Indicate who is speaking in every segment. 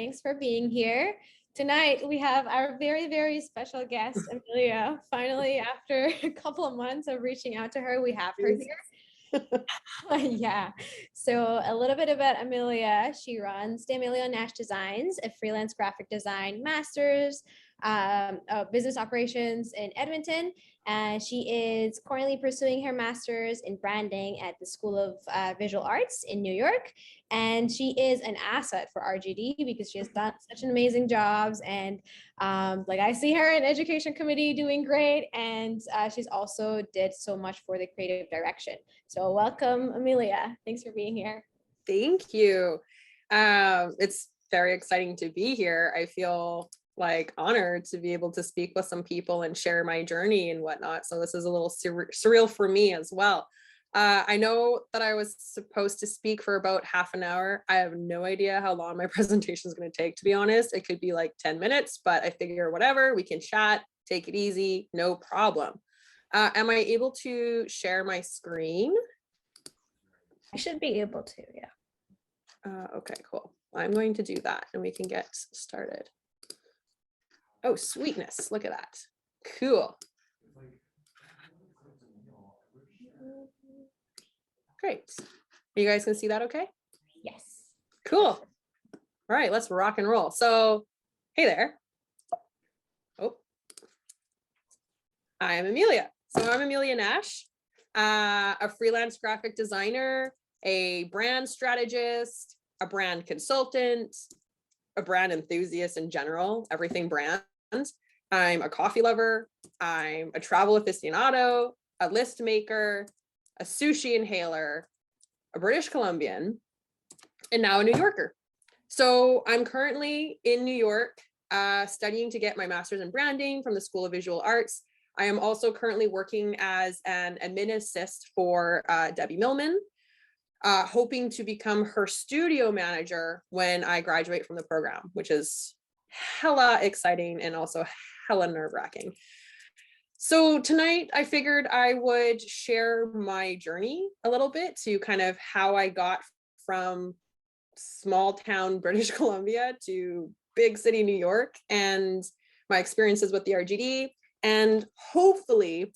Speaker 1: Thanks for being here. Tonight, we have our very, very special guest, Amelia. Finally, after a couple of months of reaching out to her, we have her here. Yeah. So a little bit about Amelia. She runs the Amelia Nash Designs, a freelance graphic design master's, business operations in Edmonton. And she is currently pursuing her master's in branding at the School of Visual Arts in New York. And she is an asset for RGD because she has done such an amazing jobs. And like I see her in education committee doing great. And she's also did so much for the creative direction. So welcome, Amelia. Thanks for being here.
Speaker 2: Thank you. It's very exciting to be here. I feel like honored to be able to speak with some people and share my journey and whatnot. So this is a little surreal for me as well. I know that I was supposed to speak for about half an hour. I have no idea how long my presentation is going to take, to be honest. It could be like 10 minutes, but I figure whatever, we can chat, take it easy, no problem. Am I able to share my screen?
Speaker 1: I should be able to, yeah.
Speaker 2: Okay, cool. I'm going to do that and we can get started. Oh, sweetness. Look at that. Cool. Great. You guys can see that okay?
Speaker 1: Yes.
Speaker 2: Cool. All right, let's rock and roll. So, hey there. Oh, I am Amelia. So I'm Amelia Nash, a freelance graphic designer, a brand strategist, a brand consultant, a brand enthusiast in general, everything brand. I'm a coffee lover. I'm a travel aficionado, a list maker, a sushi inhaler, a British Columbian, and now a New Yorker. So I'm currently in New York studying to get my master's in branding from the School of Visual Arts. I am also currently working as an admin assist for Debbie Millman, hoping to become her studio manager when I graduate from the program, which is hella exciting and also hella nerve-wracking. So tonight I figured I would share my journey a little bit to kind of how I got from small town British Columbia to big city New York and my experiences with the RGD, and hopefully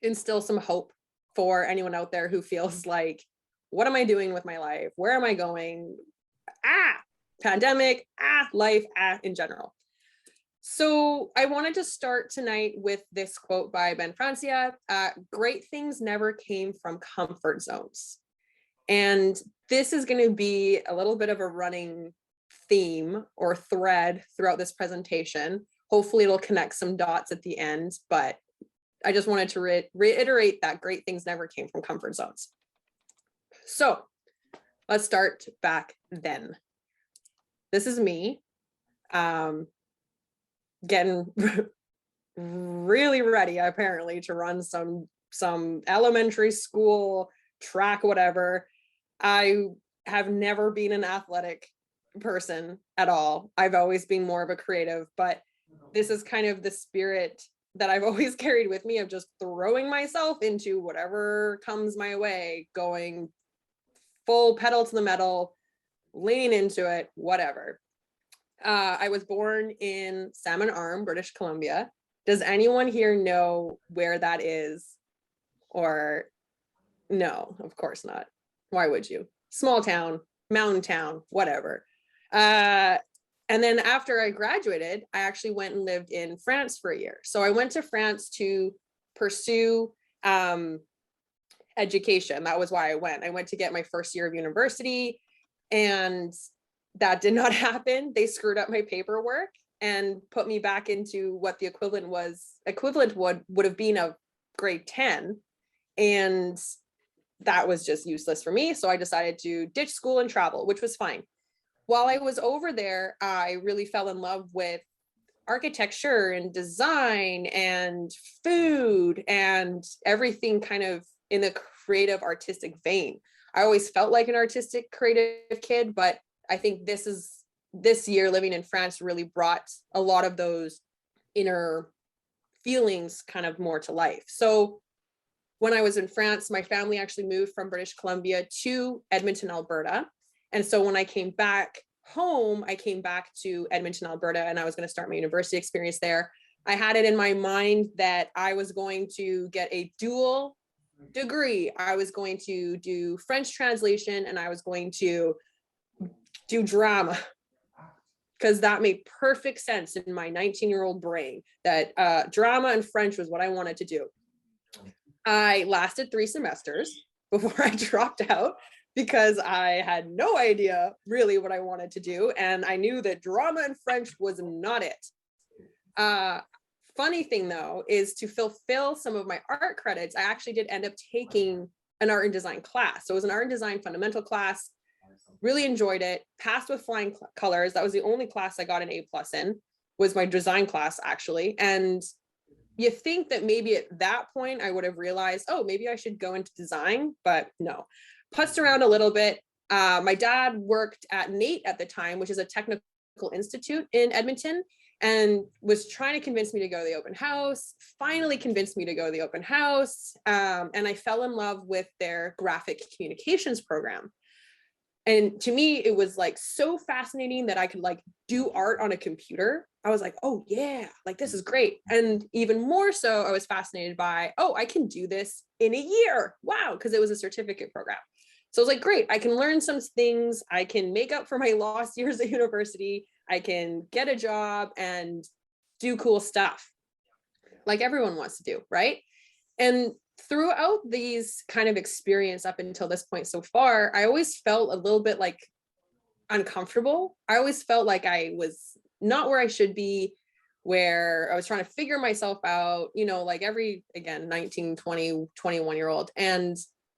Speaker 2: instill some hope for anyone out there who feels like, what am I doing with my life? Where am I going? Pandemic, life, in general. So I wanted to start tonight with this quote by Ben Francia, great things never came from comfort zones. And this is going to be a little bit of a running theme or thread throughout this presentation. Hopefully it'll connect some dots at the end, but I just wanted to reiterate that great things never came from comfort zones. So let's start back then. This is me getting really ready apparently to run some elementary school track, whatever. I have never been an athletic person at all. I've always been more of a creative, but this is kind of the spirit that I've always carried with me of just throwing myself into whatever comes my way, going full pedal to the metal, leaning into it, whatever. I was born in Salmon Arm, British Columbia. Does anyone here know where that is? Or no, of course not. Why would you? Small town, mountain town, whatever. And then after I graduated, I actually went and lived in France for a year. So I went to France to pursue education. That was why I went. I went to get my first year of university, and that did not happen. They screwed up my paperwork and put me back into what the equivalent would have been of grade 10. And that was just useless for me. So I decided to ditch school and travel, which was fine. While I was over there, I really fell in love with architecture and design and food and everything kind of in the creative artistic vein. I always felt like an artistic creative kid, but I think this year living in France really brought a lot of those inner feelings kind of more to life. So when I was in France, my family actually moved from British Columbia to Edmonton, Alberta. And so when I came back home, I came back to Edmonton, Alberta, and I was going to start my university experience there. I had it in my mind that I was going to get a dual degree. I was going to do French translation and I was going to do drama, because that made perfect sense in my 19-year-old brain that drama and French was what I wanted to do. I lasted 3 semesters before I dropped out because I had no idea really what I wanted to do. And I knew that drama and French was not it. Funny thing though, is to fulfill some of my art credits, I actually did end up taking an art and design class. So it was an art and design fundamental class, really enjoyed it, passed with flying colors. That was the only class I got an A+ in, was my design class actually. And you think that maybe at that point I would have realized, oh, maybe I should go into design, but no. Putzed around a little bit. My dad worked at NATE at the time, which is a technical institute in Edmonton, and was trying to convince me to go to the open house, finally convinced me to go to the open house. And I fell in love with their graphic communications program. And to me, it was like so fascinating that I could like do art on a computer. I was like, oh yeah, like this is great. And even more so, I was fascinated by, oh, I can do this in a year. Wow, because it was a certificate program. So I was like, great, I can learn some things. I can make up for my lost years at university. I can get a job and do cool stuff like everyone wants to do, right? And throughout these kind of experience up until this point so far, I always felt a little bit like uncomfortable. I always felt like I was not where I should be, where I was trying to figure myself out, you know, like every, again, 19, 20, 21-year-old. And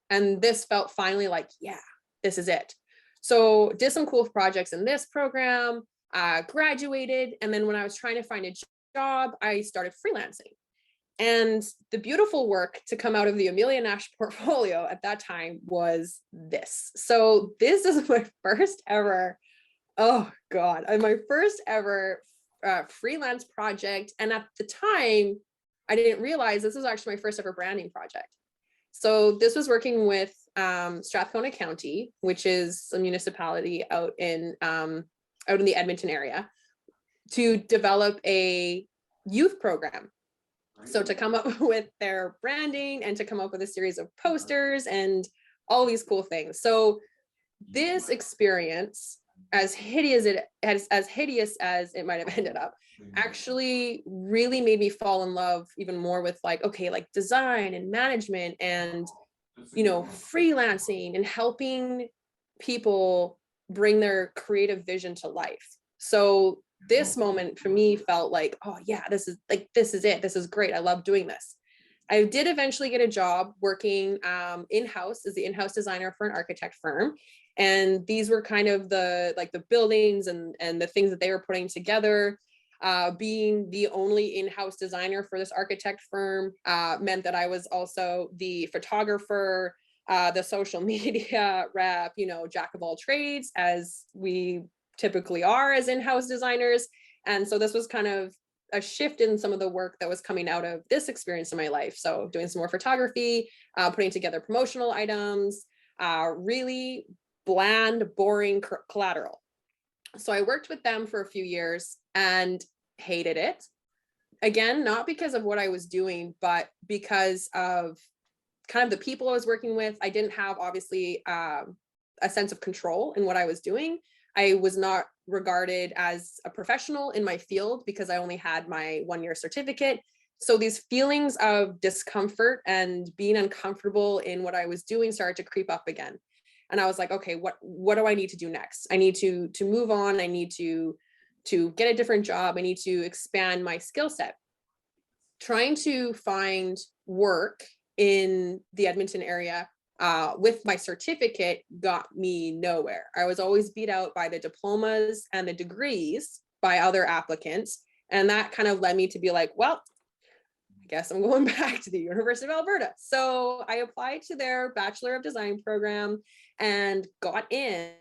Speaker 2: this felt finally like, yeah, this is it. So did some cool projects in this program, graduated. And then when I was trying to find a job, I started freelancing. And the beautiful work to come out of the Amelia Nash portfolio at that time was this. So this is my first ever, oh God, my first ever freelance project. And at the time, I didn't realize this was actually my first ever branding project. So this was working with Strathcona County, which is a municipality out in the Edmonton area, to develop a youth program. So to come up with their branding and to come up with a series of posters and all these cool things. So this experience, as hideous as it might have ended up, actually really made me fall in love even more with like, okay, like design and management and, you know, freelancing and helping people bring their creative vision to life. So this moment for me felt like, oh yeah, this is it. This is great. I love doing this. I did eventually get a job working in-house as the in-house designer for an architect firm. And these were kind of the buildings and the things that they were putting together. Being the only in-house designer for this architect firm meant that I was also the photographer, the social media rep, you know, jack of all trades, as we typically are as in-house designers. And so this was kind of a shift in some of the work that was coming out of this experience in my life. So doing some more photography, putting together promotional items, really bland, boring collateral. So I worked with them for a few years and hated it. Again, not because of what I was doing, but because of kind of the people I was working with. I didn't have, obviously, a sense of control in what I was doing. I was not regarded as a professional in my field because I only had my 1-year certificate. So these feelings of discomfort and being uncomfortable in what I was doing started to creep up again. And I was like, okay, what do I need to do next? I need to move on. I need to get a different job. I need to expand my skill set. Trying to find work in the Edmonton area with my certificate got me nowhere. I was always beat out by the diplomas and the degrees by other applicants. And that kind of led me to be like, well, I guess I'm going back to the University of Alberta. So I applied to their Bachelor of Design program and got in,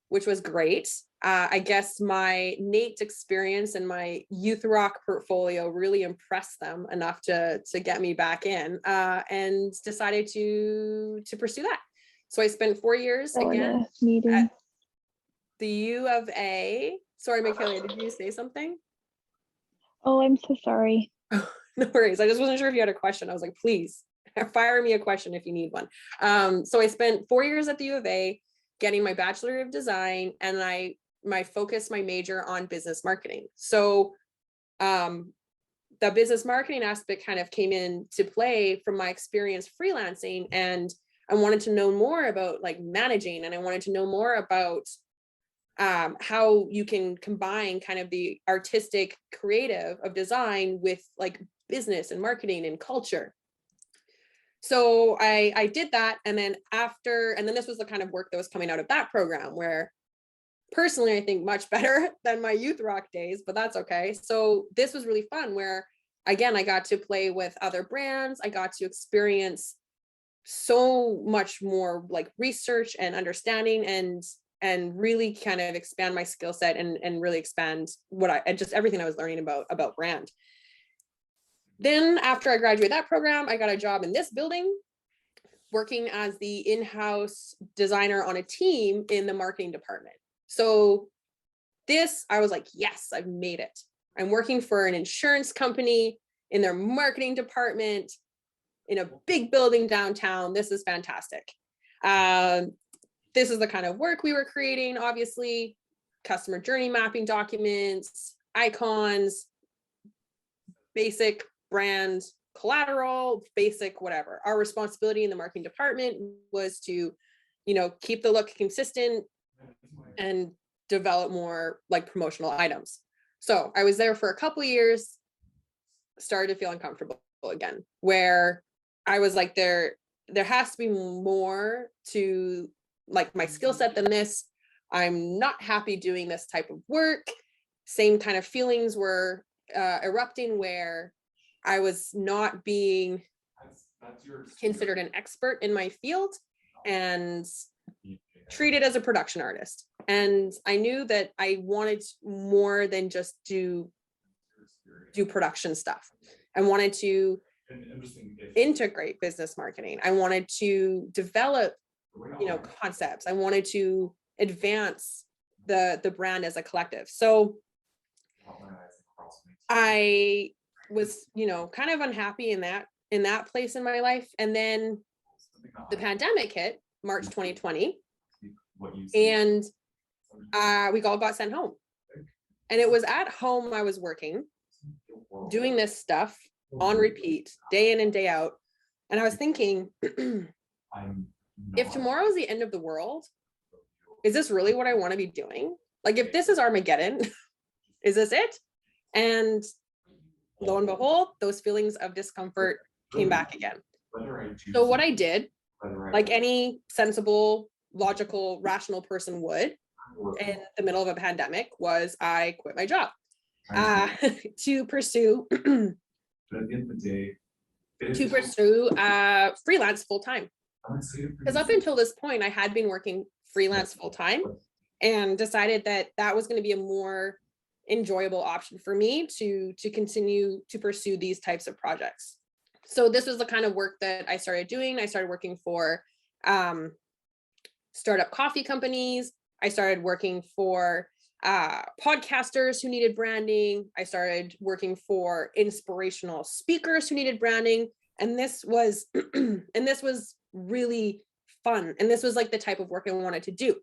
Speaker 2: which was great. I guess my NATE experience and my youth rock portfolio really impressed them enough to get me back in, and decided to pursue that. So I spent 4 years again. the U of A. Sorry, Michaela, did you say something?
Speaker 3: Oh, I'm so sorry.
Speaker 2: No worries. I just wasn't sure if you had a question. I was like, please fire me a question if you need one. So I spent 4 years at the U of A getting my Bachelor of Design, and my major on business marketing. So the business marketing aspect kind of came into play from my experience freelancing, and I wanted to know more about like managing, and I wanted to know more about how you can combine kind of the artistic creative of design with like business and marketing and culture. So I did that, and then this was the kind of work that was coming out of that program, where personally I think much better than my youth rock days, but that's okay. So this was really fun, where again, I got to play with other brands. I got to experience so much more like research and understanding, and really kind of expand my skill set, and really expand just everything I was learning about brand. Then after I graduated that program, I got a job in this building working as the in-house designer on a team in the marketing department. So I was like, yes, I've made it. I'm working for an insurance company in their marketing department in a big building downtown. This is fantastic. This is the kind of work we were creating, obviously, customer journey mapping documents, icons, basic brand collateral, basic whatever. Our responsibility in the marketing department was to, keep the look consistent and develop more like promotional items. So I was there for a couple of years, started to feel uncomfortable again, where I was like, there has to be more to like my skill set than this. I'm not happy doing this type of work. Same kind of feelings were erupting, where I was not being considered an expert in my field and treated as a production artist. And I knew that I wanted more than just do production stuff. I wanted to integrate business marketing. I wanted to develop, concepts. I wanted to advance the brand as a collective. So I was, kind of unhappy in that place in my life. And then the pandemic hit March 2020, and we all got sent home. And it was at home I was working, doing this stuff on repeat, day in and day out. And I was thinking, if tomorrow is the end of the world, is this really what I want to be doing? Like, if this is Armageddon, is this it? And lo and behold, those feelings of discomfort came back again. So what I did, like any sensible, logical, rational person would in the middle of a pandemic, was I quit my job to pursue freelance full time. Because up until this point, I had been working freelance full time, and decided that was going to be a more enjoyable option for me to continue to pursue these types of projects. So this was the kind of work that I started doing. I started working for startup coffee companies. I started working for podcasters who needed branding. I started working for inspirational speakers who needed branding. And this was really fun. And this was like the type of work I wanted to do.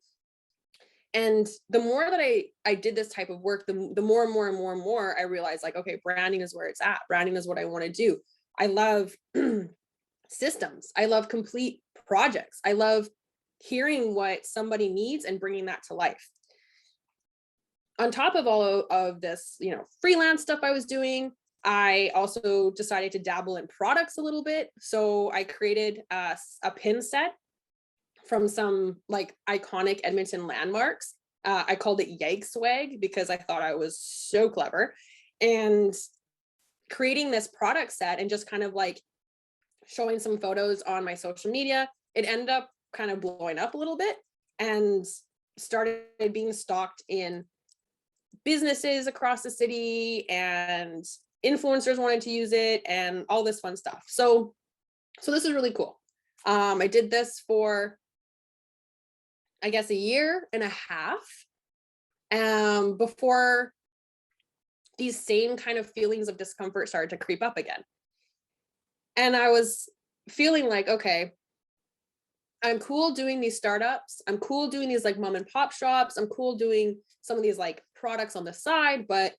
Speaker 2: And the more that I did this type of work, the more and more and more and more I realized, like, okay, branding is where it's at. Branding is what I want to do. I love systems. I love complete projects. I love hearing what somebody needs and bringing that to life. On top of all of this, freelance stuff I was doing, I also decided to dabble in products a little bit. So I created a pin set from some like iconic Edmonton landmarks. I called it Yag Swag because I thought I was so clever. And creating this product set and just kind of like showing some photos on my social media, it ended up kind of blowing up a little bit and started being stocked in businesses across the city, and influencers wanted to use it and all this fun stuff. So this is really cool. I did this for, I guess, a year and a half. before these same kind of feelings of discomfort started to creep up again. And I was feeling like, okay, I'm cool doing these startups. I'm cool doing these like mom and pop shops. I'm cool doing some of these like products on the side, but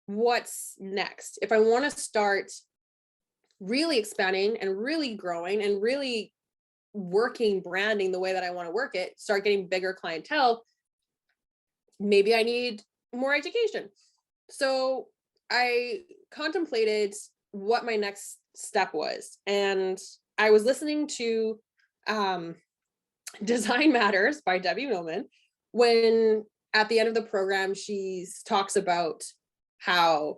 Speaker 2: what's next? If I want to start really expanding and really growing and really working branding the way that I want to work it, start getting bigger clientele, maybe I need more education. So I contemplated what my next step was. And I was listening to Design Matters by Debbie Millman, when at the end of the program, she talks about how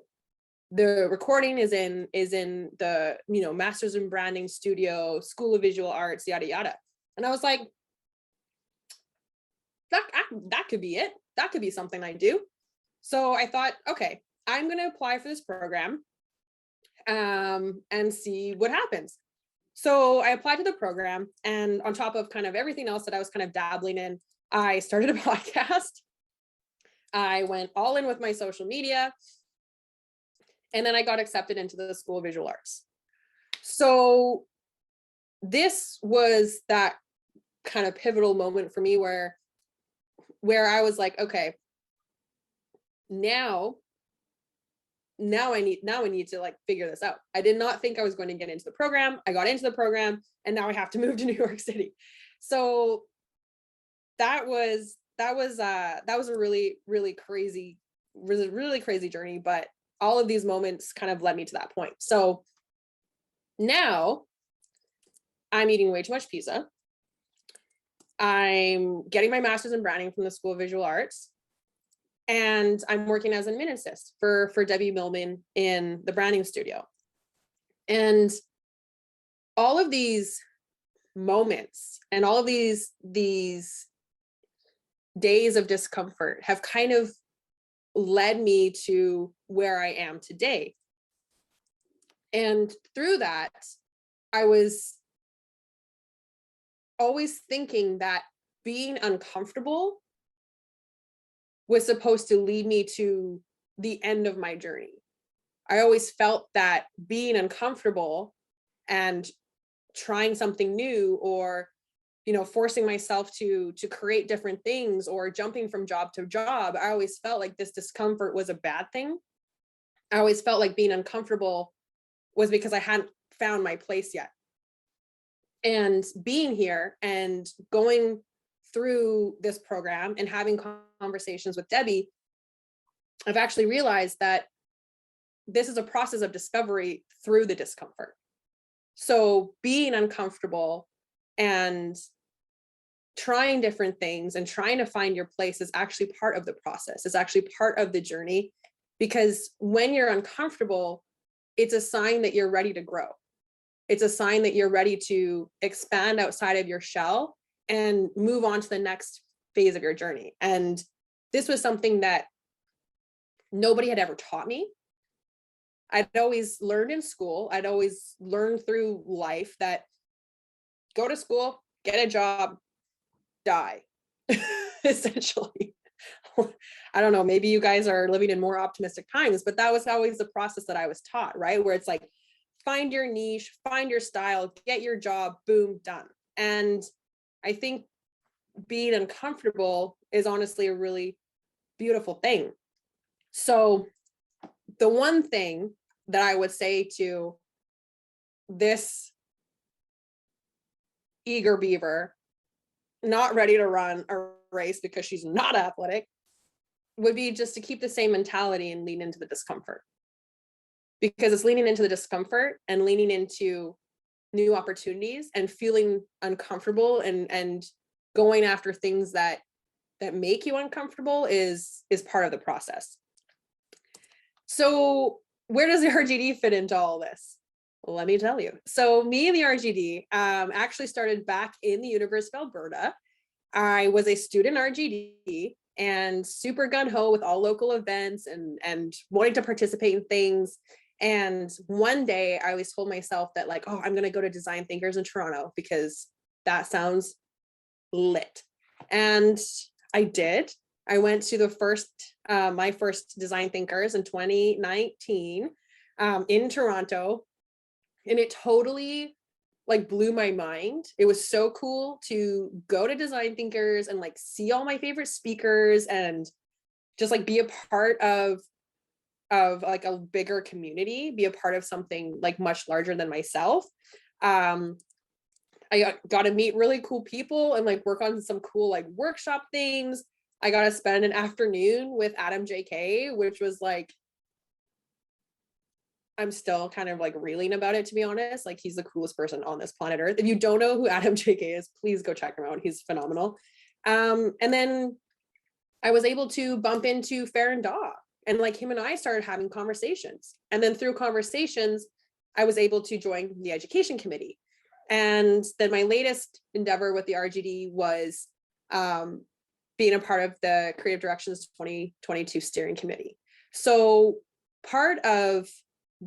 Speaker 2: the recording is in the, you know, Masters in Branding Studio, School of Visual Arts, yada, yada. And I was like, that could be it. That could be something I do. So I thought, okay, I'm going to apply for this program and see what happens. So I applied to the program, and on top of kind of everything else that I was kind of dabbling in, I started a podcast. I went all in with my social media, and then I got accepted into the School of Visual Arts. So this was that kind of pivotal moment for me where I was like, okay, now I need to like figure this out. I did not think I was going to get into the program. I got into the program, and now I have to move to New York City. So that was a really crazy journey, but all of these moments kind of led me to that point. So now I'm eating way too much pizza. I'm getting my master's in branding from the School of Visual Arts. And I'm working as an admin assist for Debbie Millman in the branding studio. And all of these moments and all of these days of discomfort have kind of led me to where I am today. And through that, I was always thinking that being uncomfortable was supposed to lead me to the end of my journey. I always felt that being uncomfortable and trying something new, or, you know, forcing myself to create different things, or jumping from job to job, I always felt like this discomfort was a bad thing. I always felt like being uncomfortable was because I hadn't found my place yet. And being here and going through this program and having conversations with Debbie, I've actually realized that this is a process of discovery through the discomfort. So being uncomfortable and trying different things and trying to find your place is actually part of the process. It's actually part of the journey, because when you're uncomfortable, it's a sign that you're ready to grow. It's a sign that you're ready to expand outside of your shell and move on to the next phase of your journey. And this was something that nobody had ever taught me. I'd always learned in school. I'd always learned through life that go to school, get a job, die, essentially. I don't know, maybe you guys are living in more optimistic times, but that was always the process that I was taught, right? Where it's like, find your niche, find your style, get your job, boom, done. And I think being uncomfortable is honestly a really beautiful thing. So the one thing that I would say to this eager beaver, not ready to run a race because she's not athletic, would be just to keep the same mentality and lean into the discomfort. Because it's leaning into the discomfort and leaning into new opportunities and feeling uncomfortable and going after things that make you uncomfortable is part of the process. So where does the RGD fit into all this? Let me tell you. So me and the RGD actually started back in the University of Alberta. I was a student RGD and super gung-ho with all local events and wanting to participate in things. And one day I always told myself that like, oh, I'm going to go to Design Thinkers in Toronto because that sounds lit. And I did. I went to my first Design Thinkers in 2019 in Toronto, and it totally like blew my mind. It was so cool to go to Design Thinkers and like see all my favorite speakers and just like be a part of like a bigger community, be a part of something like much larger than myself. I got to meet really cool people and like work on some cool like workshop things. I got to spend an afternoon with Adam JK, which was like, I'm still kind of like reeling about it, to be honest. Like, he's the coolest person on this planet Earth. If you don't know who Adam JK is, please go check him out. He's phenomenal. And then I was able to bump into Farron Daw, and like him and I started having conversations. And then through conversations, I was able to join the education committee. And then my latest endeavor with the RGD was being a part of the Creative Directions 2022 steering committee. So part of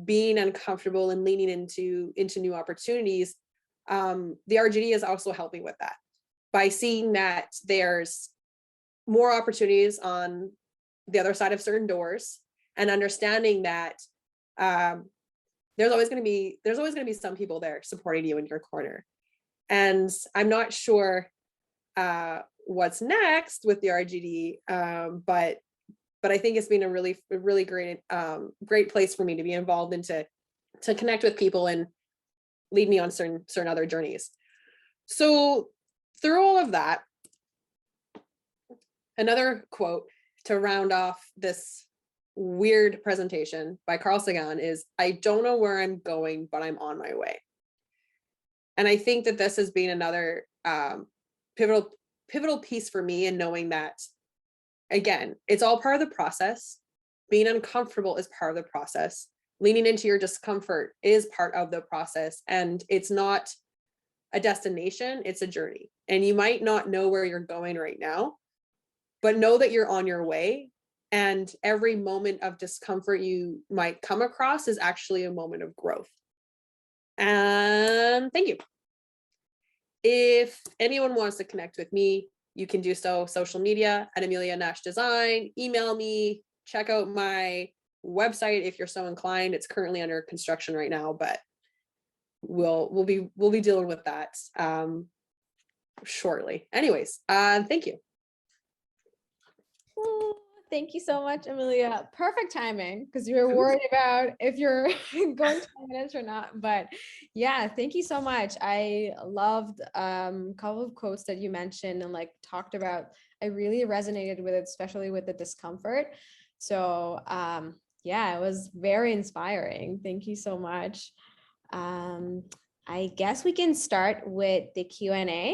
Speaker 2: being uncomfortable and leaning into new opportunities, the RGD is also helping with that by seeing that there's more opportunities on the other side of certain doors, and understanding that there's always going to be some people there supporting you in your corner. And I'm not sure what's next with the RGD, but I think it's been a really great place for me to be involved and to connect with people and lead me on certain other journeys. So through all of that, another quote to round off this weird presentation by Carl Sagan is, "I don't know where I'm going, but I'm on my way." And I think that this has been another pivotal piece for me in knowing that, again, it's all part of the process. Being uncomfortable is part of the process. Leaning into your discomfort is part of the process. And it's not a destination, it's a journey. And you might not know where you're going right now, but know that you're on your way. And every moment of discomfort you might come across is actually a moment of growth. And thank you. If anyone wants to connect with me, you can do so social media at Amelia Nash Design, email me, check out my website if you're so inclined. It's currently under construction right now, but we'll be dealing with that shortly. Anyways, thank you.
Speaker 1: Thank you so much, Amelia. Perfect timing, because you were worried about if you're going 20 minutes or not. But yeah, thank you so much. I loved a couple of quotes that you mentioned and like talked about. I really resonated with it, especially with the discomfort. So yeah, it was very inspiring. Thank you so much. I guess we can start with the Q&A.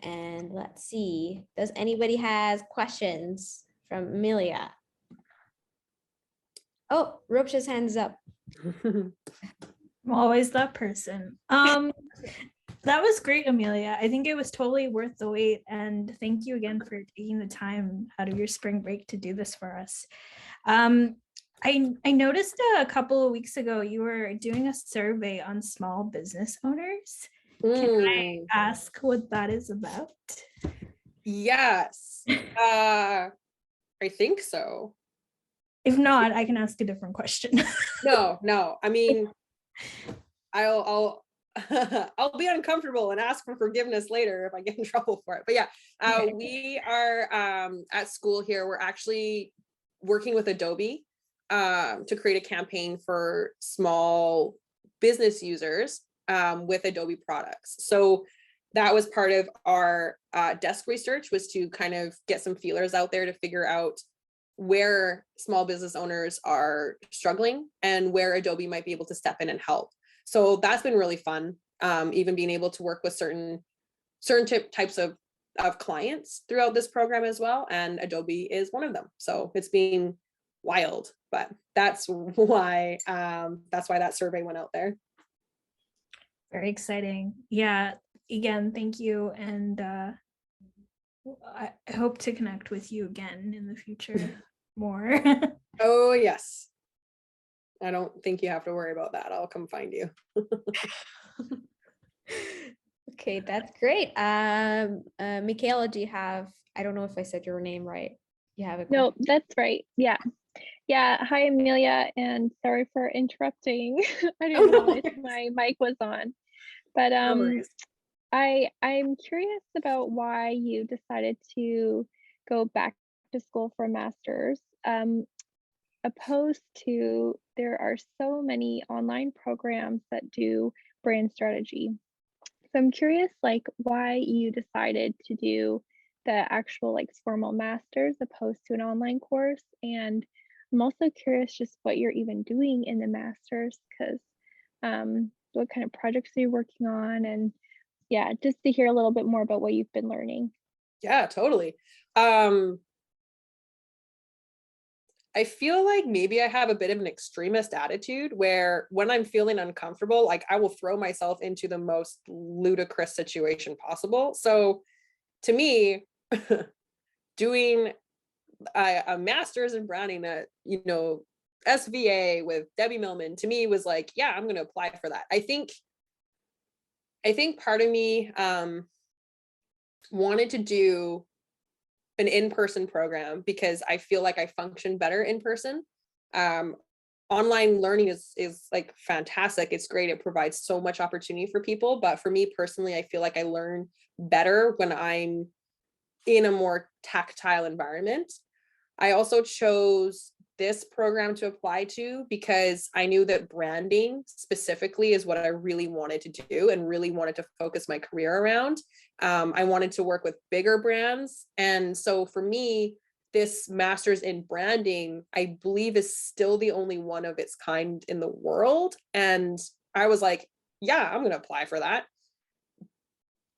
Speaker 1: And let's see, does anybody has questions from Amelia? Oh, Rupsh's hands up.
Speaker 4: I'm always that person. That was great, Amelia. I think it was totally worth the wait. And thank you again for taking the time out of your spring break to do this for us. I noticed a couple of weeks ago you were doing a survey on small business owners. Can I ask what that is about?
Speaker 2: Yes. I think so.
Speaker 4: If not, I can ask a different question.
Speaker 2: No. I mean, I'll I'll be uncomfortable and ask for forgiveness later if I get in trouble for it. But yeah, okay. We are at school here. We're actually working with Adobe to create a campaign for small business users with Adobe products. So that was part of our desk research, was to kind of get some feelers out there to figure out where small business owners are struggling and where Adobe might be able to step in and help. So that's been really fun. Even being able to work with certain types of clients throughout this program as well. And Adobe is one of them. So it's been wild, but that's why that survey went out there.
Speaker 4: Very exciting. Yeah. Again, thank you. And I hope to connect with you again in the future more.
Speaker 2: Oh, yes. I don't think you have to worry about that. I'll come find you.
Speaker 1: Okay, that's great. Michaela, do you have, I don't know if I said your name right. You have a
Speaker 3: No,
Speaker 1: question?
Speaker 3: that's right. Yeah. Yeah. Hi, Amelia, and sorry for interrupting. I
Speaker 2: Oh,
Speaker 3: didn't
Speaker 2: no
Speaker 3: realize
Speaker 2: worries.
Speaker 3: my mic was on. But
Speaker 2: No worries.
Speaker 3: I'm curious about why you decided to go back to school for a master's, opposed to there are so many online programs that do brand strategy. So I'm curious, like, why you decided to do the actual like formal master's opposed to an online course. And I'm also curious just what you're even doing in the master's, because what kind of projects are you working on? And yeah, just to hear a little bit more about what you've been learning.
Speaker 2: Yeah, totally. I feel like maybe I have a bit of an extremist attitude where when I'm feeling uncomfortable, like I will throw myself into the most ludicrous situation possible. So to me, doing a master's in branding at, SVA with Debbie Millman, to me was like, yeah, I'm going to apply for that. I think part of me wanted to do an in-person program because I feel like I function better in person. Online learning is like fantastic. It's great. It provides so much opportunity for people. But for me personally, I feel like I learn better when I'm in a more tactile environment. I also chose this program to apply to because I knew that branding specifically is what I really wanted to do and really wanted to focus my career around. I wanted to work with bigger brands. And so for me, this master's in branding, I believe, is still the only one of its kind in the world. And I was like, yeah, I'm going to apply for that.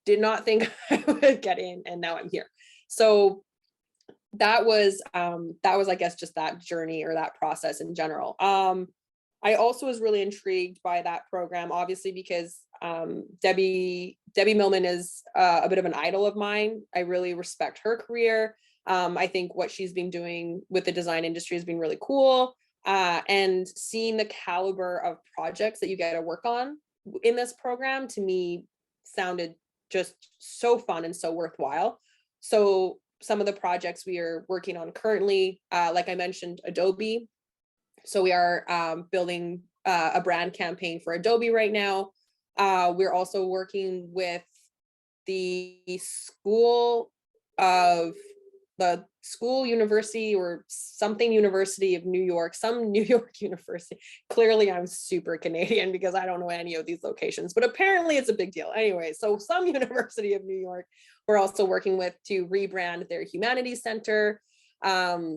Speaker 2: Did not think I would get in, and now I'm here. So that was I guess just that journey or that process in general. I also was really intrigued by that program, obviously, because Debbie Millman is a bit of an idol of mine. I really respect her career. I think what she's been doing with the design industry has been really cool. And seeing the caliber of projects that you get to work on in this program, to me, sounded just so fun and so worthwhile. So some of the projects we are working on currently, like I mentioned, Adobe. So we are building a brand campaign for Adobe right now. We're also working with the school university or something university of New York, some New York university. Clearly I'm super Canadian because I don't know any of these locations, but apparently it's a big deal. Anyway, so some university of New York we're also working with to rebrand their humanities center.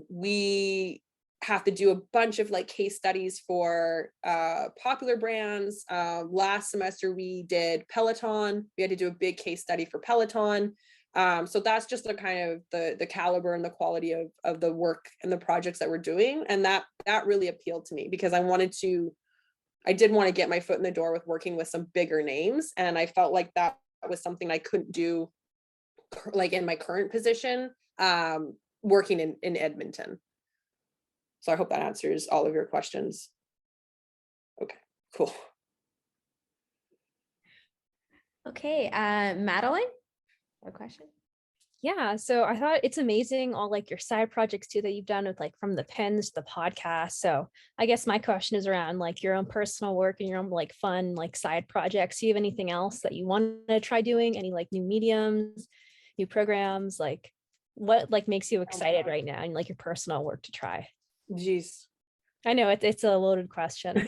Speaker 2: We have to do a bunch of like case studies for popular brands. Last semester we did Peloton. We had to do a big case study for Peloton. So that's just the kind of the caliber and the quality of the work and the projects that we're doing. And that really appealed to me because I did want to get my foot in the door with working with some bigger names. And I felt like that was something I couldn't do like in my current position, working in Edmonton. So I hope that answers all of your questions. Okay, cool.
Speaker 1: Okay, Madeline, a question?
Speaker 5: Yeah, so I thought it's amazing all like your side projects too that you've done with like from the pens to the podcast. So I guess my question is around like your own personal work and your own like fun like side projects. Do you have anything else that you want to try doing? Any like new mediums, new programs? Like what like makes you excited right now and like your personal work to try?
Speaker 2: Jeez.
Speaker 5: I know it's a loaded question.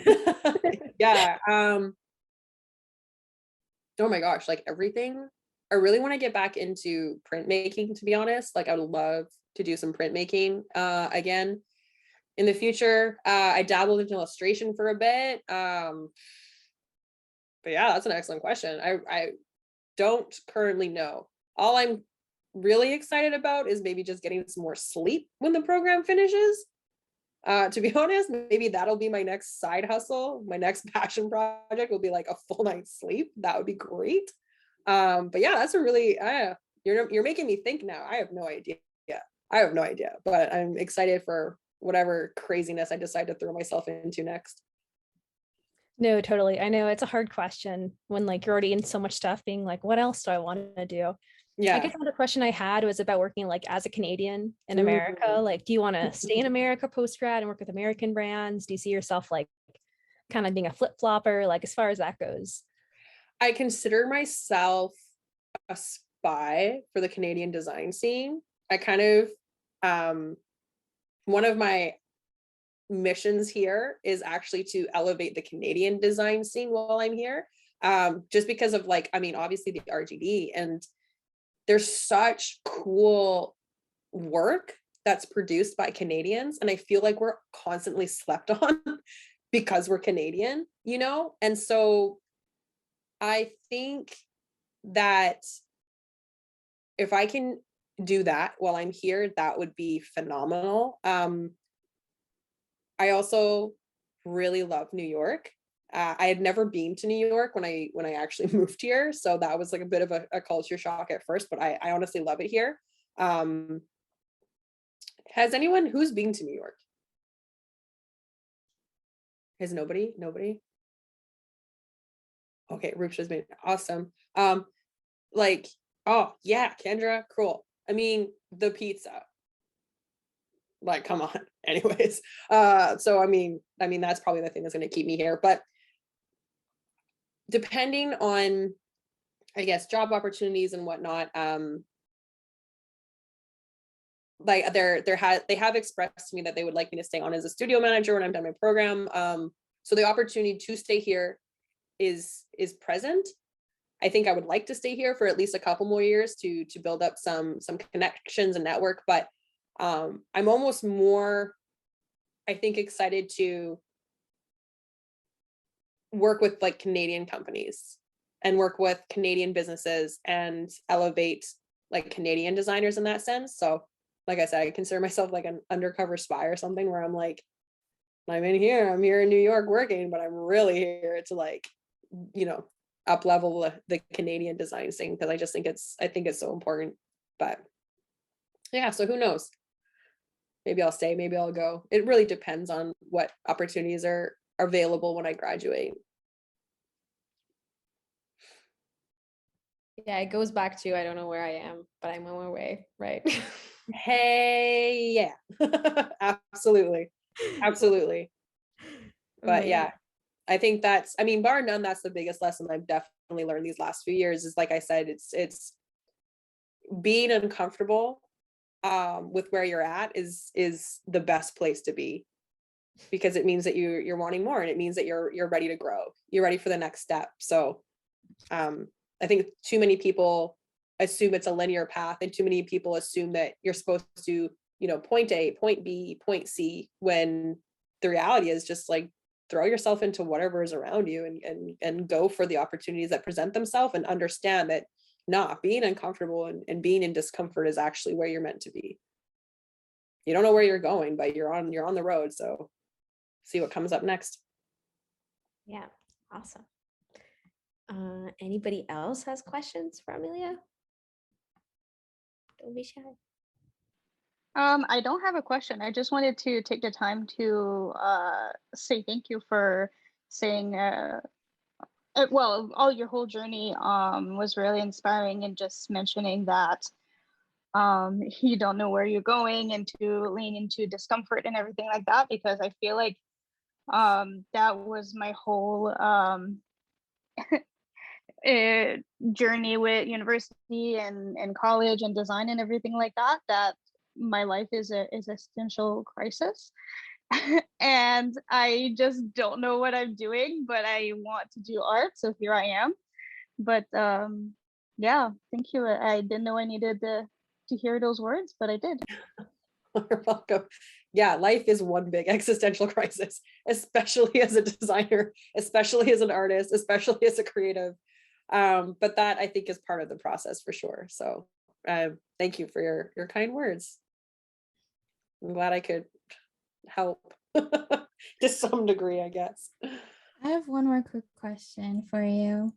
Speaker 2: Yeah. Oh my gosh, like everything. I really want to get back into printmaking, to be honest. Like I would love to do some printmaking again in the future. I dabbled in illustration for a bit. But yeah, that's an excellent question. I don't currently know. All I'm really excited about is maybe just getting some more sleep when the program finishes. To be honest, maybe that'll be my next side hustle. My next passion project will be like a full night's sleep. That would be great. But yeah, that's a really you're making me think now. I have no idea. But I'm excited for whatever craziness I decide to throw myself into next.
Speaker 5: No, totally. I know it's a hard question when like you're already in so much stuff being like, what else do I want to do?
Speaker 2: Yeah.
Speaker 5: I guess another question I had was about working like as a Canadian in
Speaker 2: Mhm.
Speaker 5: America. Like, do you want to stay in America post grad and work with American brands? Do you see yourself like kind of being a flip flopper, like as far as that goes?
Speaker 2: I consider myself a spy for the Canadian design scene. I kind of, one of my missions here is actually to elevate the Canadian design scene while I'm here. Just because of like, I mean, obviously the RGD, and there's such cool work that's produced by Canadians. And I feel like we're constantly slept on because we're Canadian, you know? And so I think that if I can do that while I'm here, that would be phenomenal. I also really love New York. I had never been to New York when I actually moved here, so that was like a bit of a culture shock at first, but I honestly love it here. Has anyone who's been to New York? Has nobody? Nobody? Okay, Rupsha's been awesome. Like, oh yeah, Kendra, cool. I mean, the pizza. Like, come on. Anyways, so I mean, that's probably the thing that's going to keep me here. But depending on, I guess, job opportunities and whatnot, like they have expressed to me that they would like me to stay on as a studio manager when I'm done my program. So the opportunity to stay here is present. I think I would like to stay here for at least a couple more years to build up some connections and network, but I'm almost more, I think, excited to work with like Canadian companies and work with Canadian businesses and elevate like Canadian designers in that sense. So like I said, I consider myself like an undercover spy or something, where I'm like, I'm here in New York working, but I'm really here to like, you know, up level the Canadian design scene, because I just think it's so important. But yeah, so who knows? Maybe I'll stay, maybe I'll go. It really depends on what opportunities are available when I graduate.
Speaker 1: Yeah, it goes back to I don't know where I am, but I'm on my way, right?
Speaker 2: Hey, yeah. Absolutely. Absolutely. But yeah, I think that's, I mean, bar none, that's the biggest lesson I've definitely learned these last few years is, like I said, it's being uncomfortable with where you're at is the best place to be, because it means that you're wanting more, and it means that you're ready to grow. You're ready for the next step. So I think too many people assume it's a linear path, and too many people assume that you're supposed to, you know, point A, point B, point C, when the reality is just like throw yourself into whatever is around you and go for the opportunities that present themselves, and understand that being uncomfortable and being in discomfort is actually where you're meant to be. You don't know where you're going, but you're on the road. So see what comes up next.
Speaker 1: Yeah, awesome. Anybody else has questions for Amelia? Don't be shy.
Speaker 3: I don't have a question. I just wanted to take the time to say thank you for saying, well, all your whole journey was really inspiring, and just mentioning that you don't know where you're going, and to lean into discomfort and everything like that, because I feel like that was my whole journey with university and college and design and everything like that, that my life is a existential crisis. And I just don't know what I'm doing, but I want to do art, so here I am. But yeah, thank you. I didn't know I needed to hear those words, but I did.
Speaker 2: You're welcome. Yeah, life is one big existential crisis, especially as a designer, especially as an artist, especially as a creative. But that, I think, is part of the process for sure. So thank you for your kind words. I'm glad I could help to some degree, I guess.
Speaker 6: I have one more quick question for you.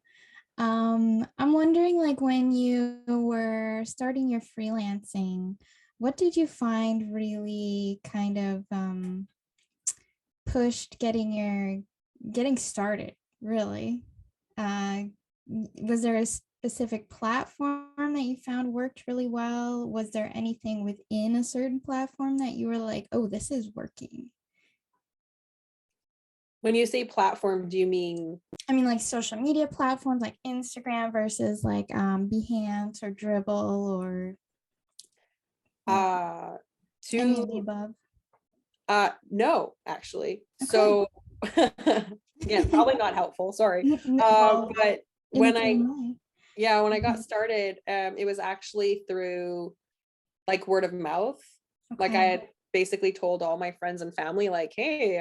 Speaker 6: I'm wondering, like, when you were starting your freelancing, what did you find really kind of pushed getting started, really? Was there specific platform that you found worked really well? Was there anything within a certain platform that you were like, oh, this is working?
Speaker 2: When you say platform, do you mean?
Speaker 6: I mean, like social media platforms like Instagram versus like Behance or Dribble or any of the above?
Speaker 2: No, actually.
Speaker 6: Okay.
Speaker 2: So again, probably not helpful. Sorry.
Speaker 6: Well,
Speaker 2: But
Speaker 6: in
Speaker 2: when
Speaker 6: its
Speaker 2: I,
Speaker 6: own way.
Speaker 2: yeah, when I got started, it was actually through like word of mouth. Like I
Speaker 6: Okay.
Speaker 2: had basically told all my friends and family, like, hey,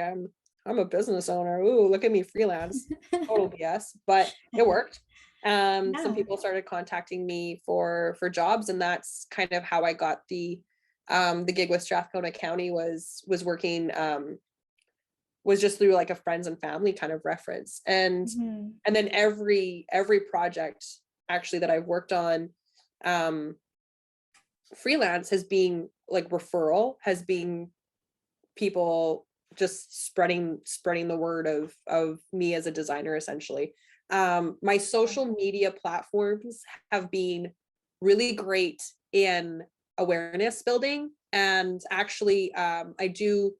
Speaker 2: I'm a business owner. Ooh, look at me freelance. Total BS, but it worked. Some
Speaker 6: Yeah.
Speaker 2: people started contacting me for jobs, and that's kind of how I got the gig with Strathcona County was working was just through like a friends and family kind of reference. And
Speaker 6: Mhm.
Speaker 2: and then every project actually that I've worked on freelance has been like referral, has been people just spreading the word of me as a designer essentially. My social media platforms have been really great in awareness building, and actually I do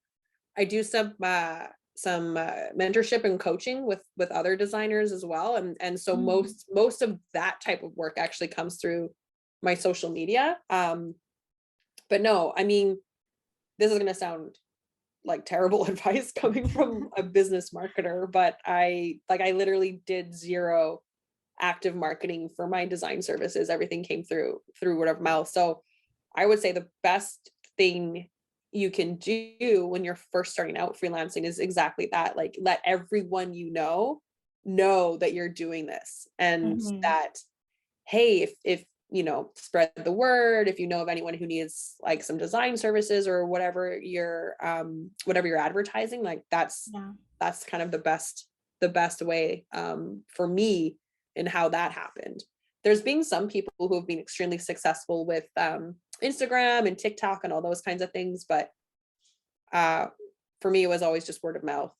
Speaker 2: some mentorship and coaching with other designers as well, and so most of that type of work actually comes through my social media. But no, I mean, this is going to sound like terrible advice coming from a business marketer, but I literally did zero active marketing for my design services. Everything came through word of mouth. So I would say the best thing you can do when you're first starting out freelancing is exactly that. Like, let everyone you know that you're doing this, and that, hey, if you know, spread the word. If you know of anyone who needs like some design services or whatever you're advertising, like that's kind of the best way for me in how that happened. There's been some people who have been extremely successful with Instagram and TikTok and all those kinds of things, but for me it was always just word of mouth.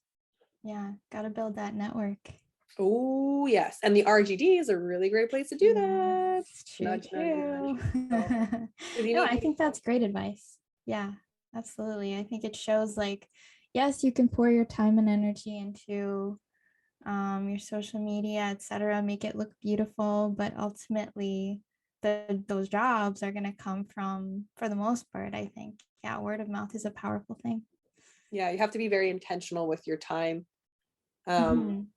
Speaker 6: Yeah, gotta build that network.
Speaker 2: Oh yes, and the RGD is a really great place to do that.
Speaker 6: No, I think that's great advice. Yeah, absolutely. I think it shows like, yes, you can pour your time and energy into your social media, etc., make it look beautiful, but ultimately those jobs are going to come from, for the most part, I think, yeah, word of mouth is a powerful thing.
Speaker 2: Yeah, you have to be very intentional with your time.
Speaker 6: Mhm.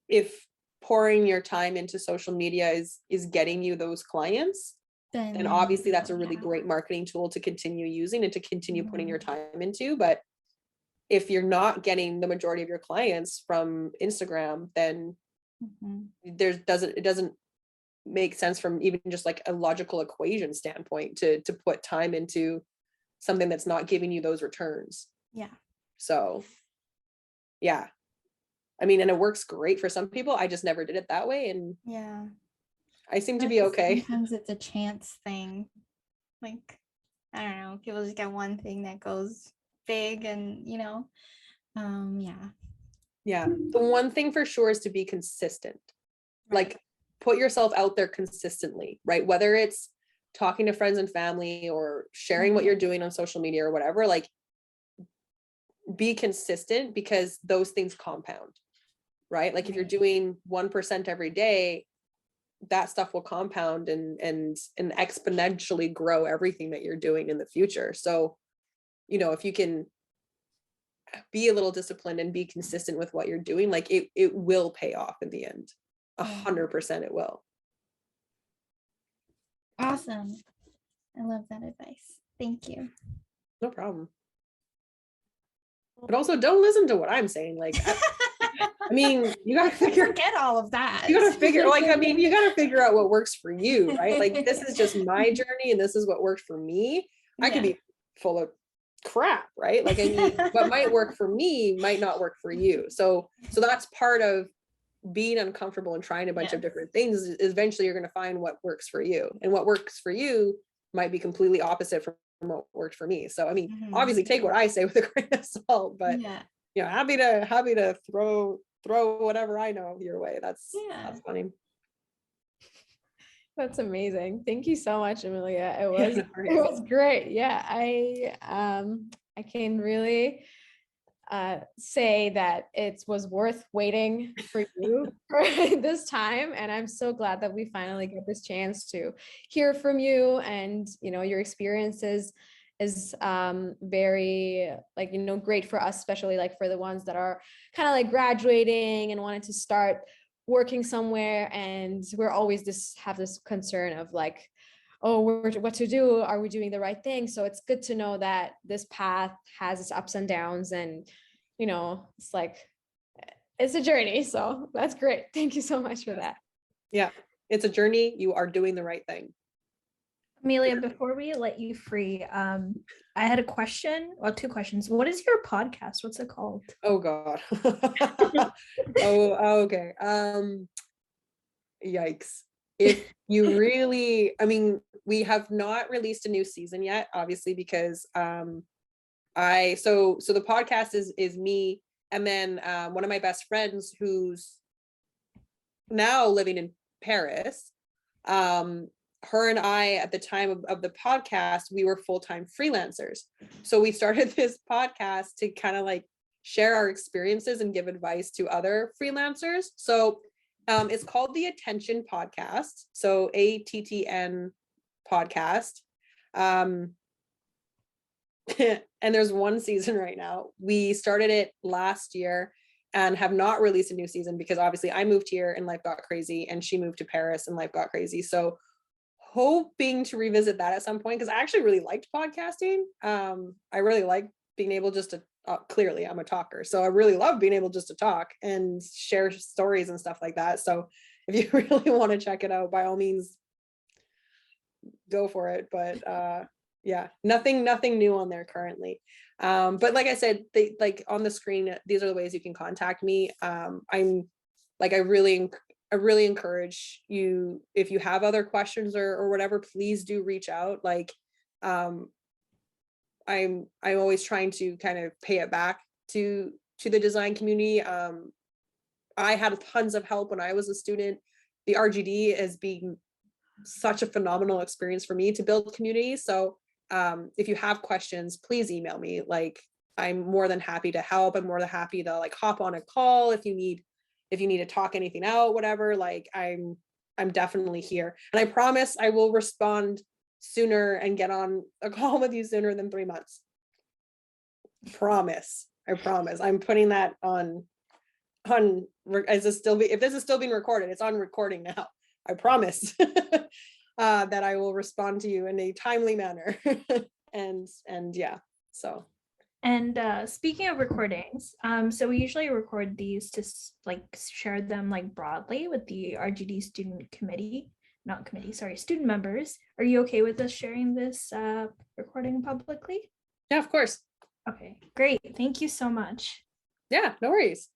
Speaker 2: If pouring your time into social media is getting you those clients, then obviously that's a really great marketing tool to continue using and to continue putting your time into. But if you're not getting the majority of your clients from Instagram, then it doesn't make sense from even just like a logical equation standpoint to put time into something that's not giving you those returns.
Speaker 6: Yeah.
Speaker 2: So yeah, I mean, and it works great for some people. I just never did it that way, and
Speaker 6: yeah,
Speaker 2: I seem to be okay.
Speaker 6: Sometimes it's a chance thing. Like, I don't know, people just get one thing that goes big, and you know,
Speaker 2: Yeah, the one thing for sure is to be consistent. Like, put yourself out there consistently, right? Whether it's talking to friends and family or sharing what you're doing on social media or whatever, like, be consistent, because those things compound, right? Like if you're doing 1% every day, that stuff will compound and exponentially grow everything that you're doing in the future. So, you know, if you can be a little disciplined and be consistent with what you're doing, like it will pay off in the end. 100% it will.
Speaker 6: Awesome. I love that advice. Thank you.
Speaker 2: No problem. But also don't listen to what I'm saying. Like, I mean, you gotta
Speaker 6: forget all of that.
Speaker 2: You gotta figure, like, I mean, you gotta figure out what works for you, right? Like, this is just my journey and this is what worked for me. I could be full of crap, right? Like, I mean, what might work for me might not work for you. So that's part of being uncomfortable and trying a bunch of different things. Is eventually you're going to find what works for you, and what works for you might be completely opposite from what worked for me. So I mean, obviously take what I say with a grain of salt, but you know, happy to throw whatever I know your way. That's funny.
Speaker 1: That's amazing. Thank you so much, Amelia. It
Speaker 2: Yeah,
Speaker 1: was
Speaker 2: no
Speaker 1: it
Speaker 2: worries.
Speaker 1: was great. Yeah, I can really say that it was worth waiting for you for this time, and I'm so glad that we finally get this chance to hear from you, and your experiences is very, like, great for us, especially like for the ones that are kind of like graduating and wanted to start working somewhere, and we're always have this concern of like, oh, what to do, are we doing the right thing? So it's good to know that this path has its ups and downs, and it's like, it's a journey. So that's great. Thank you so much for that.
Speaker 2: Yeah, it's a journey. You are doing the right thing.
Speaker 4: Amelia, before we let you free, I had a question, well, two questions. What is your podcast? What's it called?
Speaker 2: Oh God. Oh, okay. Yikes. If you really, I mean, we have not released a new season yet, obviously, because so the podcast is me, and then one of my best friends who's now living in Paris. Her and I, at the time of the podcast, we were full-time freelancers. So we started this podcast to kind of like share our experiences and give advice to other freelancers. So it's called the Attention Podcast. So ATTN podcast. And there's one season right now. We started it last year and have not released a new season because obviously I moved here and life got crazy, and she moved to Paris and life got crazy. So hoping to revisit that at some point, because I actually really liked podcasting. I really like being able just to clearly I'm a talker, so I really love being able just to talk and share stories and stuff like that. So if you really want to check it out, by all means go for it. But yeah, nothing new on there currently. But like I said, like on the screen, these are the ways you can contact me. I'm like, I really encourage you, if you have other questions or whatever, please do reach out. Like, I'm always trying to kind of pay it back to the design community. I had tons of help when I was a student. The RGD has been such a phenomenal experience for me to build community. So if you have questions, please email me. Like, I'm more than happy to help. I'm more than happy to like hop on a call if you need to talk anything out, whatever. Like, I'm definitely here, and I promise I will respond sooner and get on a call with you sooner than 3 months. I promise. I'm putting that on if this is still being recorded, it's on recording now. I promise that I will respond to you in a timely manner. and yeah, so.
Speaker 4: And speaking of recordings, so we usually record these to like share them like broadly with the RGD student student members. Are you okay with us sharing this recording publicly?
Speaker 2: Yeah, of course.
Speaker 4: Okay, great. Thank you so much.
Speaker 2: Yeah, no worries.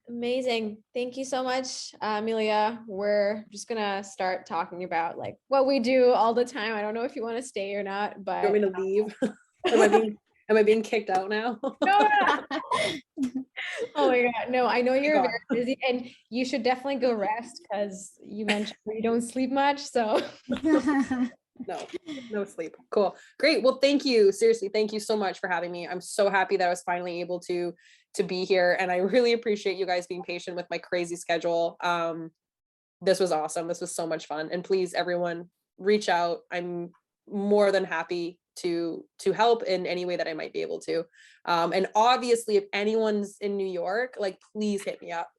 Speaker 1: Amazing. Thank you so much, Amelia. We're just gonna start talking about like what we do all the time. I don't know if you want to stay or not, but
Speaker 2: You want me to leave? Am I being kicked out now?
Speaker 1: No. Oh my God. No, I know you're very busy, and you should definitely go rest, because you mentioned you don't sleep much. So
Speaker 2: no sleep. Cool. Great. Well, thank you. Seriously, thank you so much for having me. I'm so happy that I was finally able to be here, and I really appreciate you guys being patient with my crazy schedule. This was awesome. This was so much fun. And please, everyone, reach out. I'm more than happy to help in any way that I might be able to. And obviously, if anyone's in New York, like, please hit me up.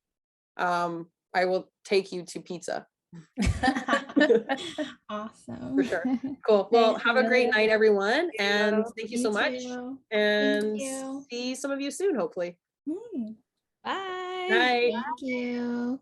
Speaker 2: I will take you to pizza.
Speaker 6: Awesome.
Speaker 2: For sure. Cool. Well,
Speaker 6: Thank
Speaker 2: have a great
Speaker 6: you.
Speaker 2: night, everyone. And thank you so much.
Speaker 6: Too.
Speaker 2: And
Speaker 6: you.
Speaker 2: see some of you soon, hopefully.
Speaker 6: Mm,
Speaker 1: bye.
Speaker 2: Night.
Speaker 6: Thank you.